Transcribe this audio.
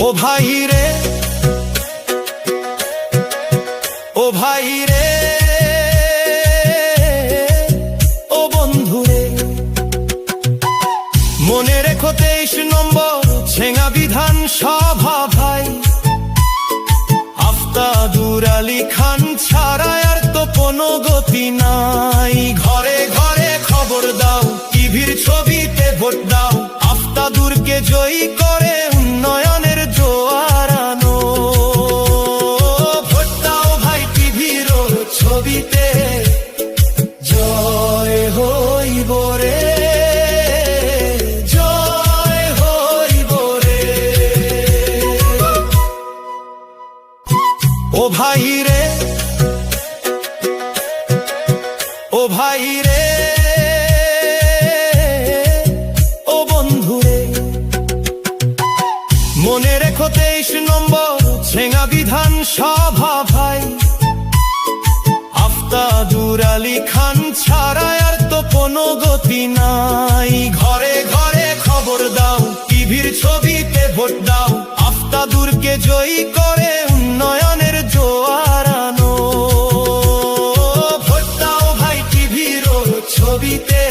ও ভাই রে, ও ভাই রে, ও বন্ধু রে, মনে রেখো 23 নম্বর ছেঙ্গা বিধানসভা ভাই। আফতাদুর আলী খান ছাড়া আর তো কোনো গতি নাই। ঘরে ঘরে খবর দাও, টিভির ছবিতে ভোট দাও, আফতাদুরকে জয়ী করে উন্নয়নের জোয়ার আনো। ভোট দাও ভাই টিভির ছবিতে, জয় হইব রে, জয় হইব রে। ও ভাই রে, ও ভাই রে, ও বন্ধু রে, মনে রেখো 23 নম্বর ছেঙ্গা বিধানসভা ভাই। আফতাদুর আলী খান ছাড়া আর তো কোনো গতি নাই। ঘরে ঘরে খবর দাও, টিভির ছবিতে ভোট দাও, আফতাদুরকে জয়ী করে উন্নয়নের জোয়ার আনো। ভোট দাও ভাই টিভির ছবিতে,